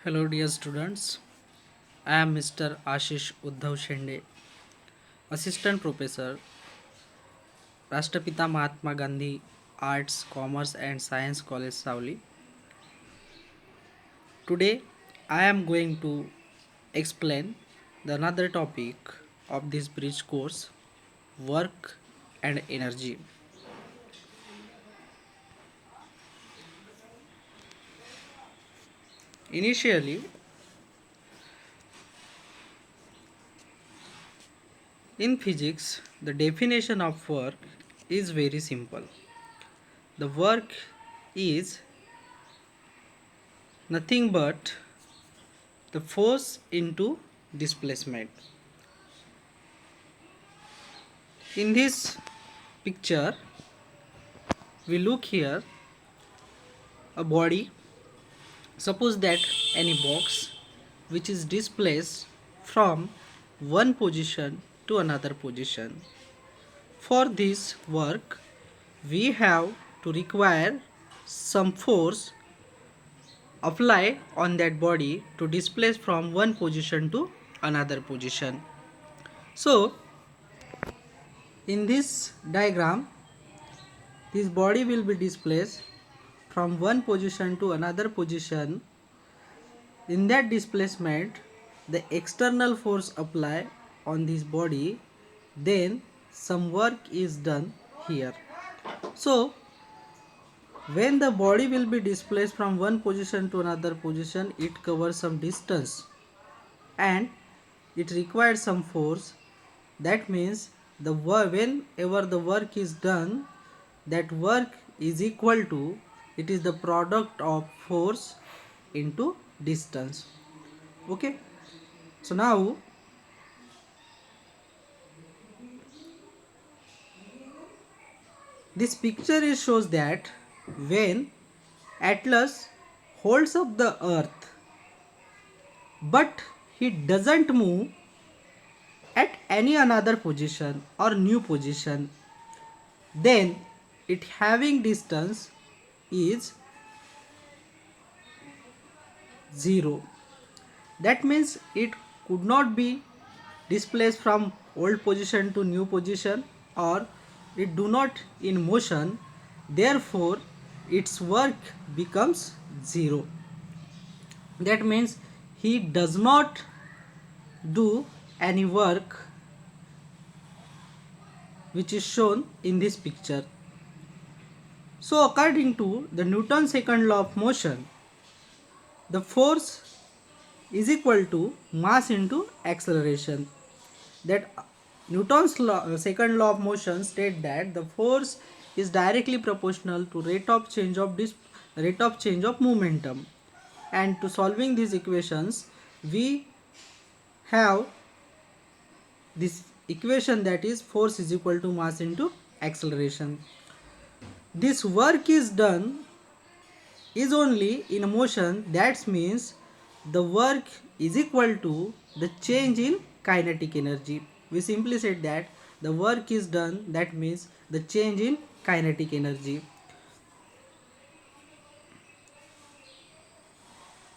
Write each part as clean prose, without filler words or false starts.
Hello, dear students. I am Mr. Ashish Uddhav Shende, Assistant Professor, Rashtrapita Mahatma Gandhi Arts, Commerce and Science College, Savli. Today, I am going to explain the another topic of this bridge course, work and energy. Initially, in physics, the definition of work is very simple. The work is nothing but the force into displacement. In this picture, we look here a body. Suppose that any box which is displaced from one position to another position. For this work, we have to require some force apply on that body to displace from one position to another position. So, in this diagram, this body will be displaced from one position to another position. In that displacement, the external force apply on this body, then some work is done here. So when the body will be displaced from one position to another position, it covers some distance and it requires some force. That means whenever the work is done, that work is equal to, it is the product of force into distance. Okay, so now this picture shows that when Atlas holds up the earth but he doesn't move at any another position or new position, then it having distance is 0. That means it could not be displaced from old position to new position, or it do not in motion, therefore its work becomes 0. That means he does not do any work which is shown in this picture. So according to the Newton's second law of motion, the force is equal to mass into acceleration. That second law of motion state that the force is directly proportional to rate of change of momentum. And to solving these equations, we have this equation, that is force is equal to mass into acceleration. This work is done is only in motion, that means the work is equal to the change in kinetic energy. We simply said that the work is done, that means the change in kinetic energy.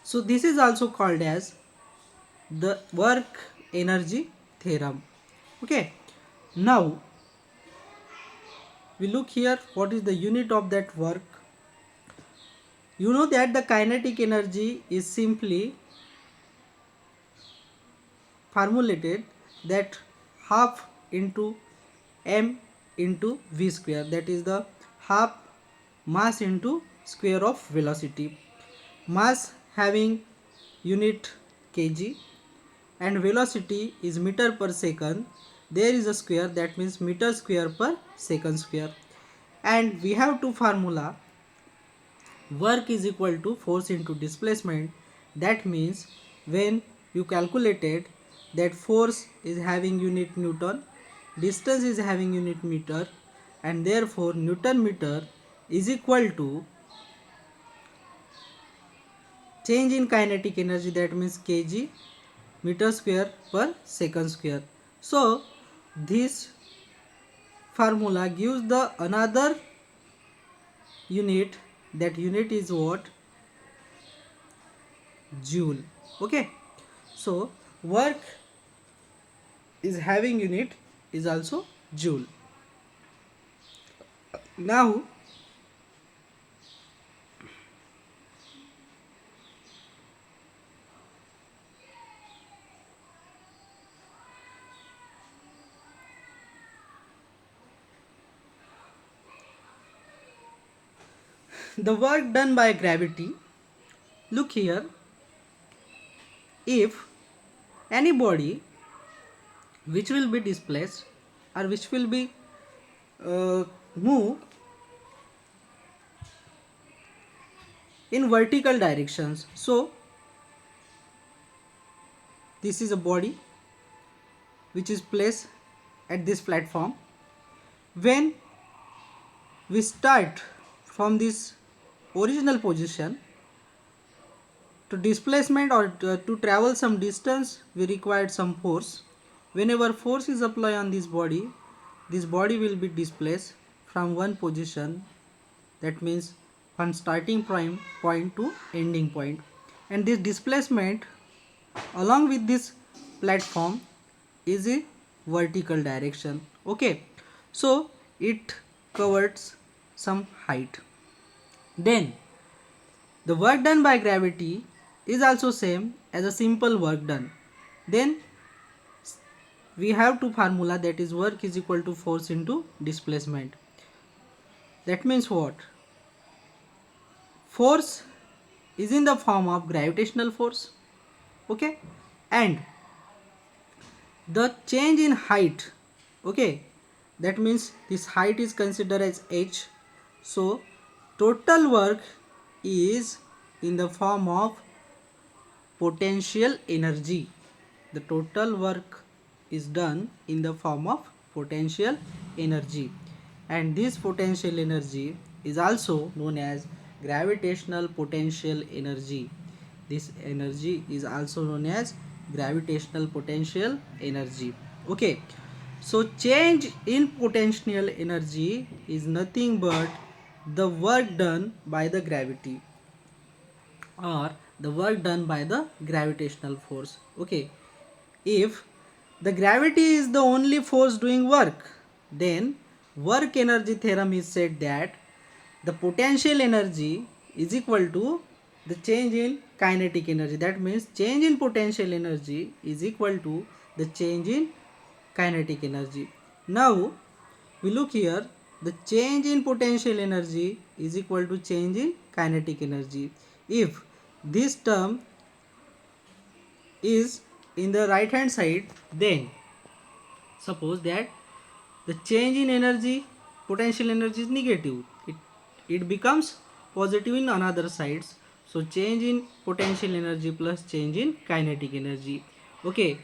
So this is also called as the work energy theorem. Okay, now we look here what is the unit of that work. You know that the kinetic energy is simply formulated that half into m into v square, that is the half mass into square of velocity. Mass having unit kg and velocity is meter per second. There is a square, that means meter square per second square. And we have two formula, work is equal to force into displacement. That means when you calculated that force is having unit Newton, distance is having unit meter, and therefore Newton meter is equal to change in kinetic energy, that means kg meter square per second square. So this formula gives the another unit, that unit is what? joule. Okay, so work is having unit is also joule. Now the work done by gravity, look here, if any body which will be displaced or which will be moved in vertical directions, so this is a body which is placed at this platform. When we start from this original position, to displacement or to travel some distance, we required some force. Whenever force is applied on this body will be displaced from one position, that means from starting point to ending point, and this displacement along with this platform is a vertical direction. Okay, so it covers some height. Then the work done by gravity is also same as a simple work done. Then we have two formula, that is work is equal to force into displacement. That means what? Force is in the form of gravitational force. Okay, and the change in height, okay, that means this height is considered as h. So total work is in the form of potential energy. The total work is done in the form of potential energy, and this potential energy is also known as gravitational potential energy. This energy is also known as gravitational potential energy. Okay, so change in potential energy is nothing but the work done by the gravity or the work done by the gravitational force. Okay, if the gravity is the only force doing work, then work energy theorem is said that the potential energy is equal to the change in kinetic energy. That means change in potential energy is equal to the change in kinetic energy. Now we look here, the change in potential energy is equal to change in kinetic energy. If this term is in the right hand side, then suppose that the change in energy, potential energy is negative, it becomes positive in another sides. So change in potential energy plus change in kinetic energy. Okay,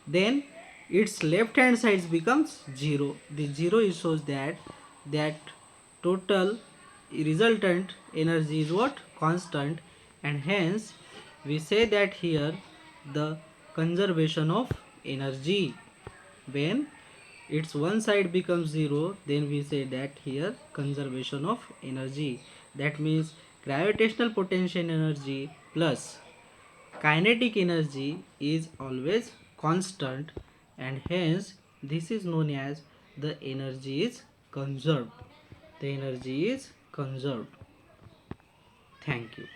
then its left hand side becomes 0. The 0 shows that total resultant energy is what? Constant, and hence we say that here the conservation of energy. When its one side becomes 0, then we say that here conservation of energy. That means gravitational potential energy plus kinetic energy is always constant, and hence this is known as the energy is conserved. The energy is conserved. Thank you.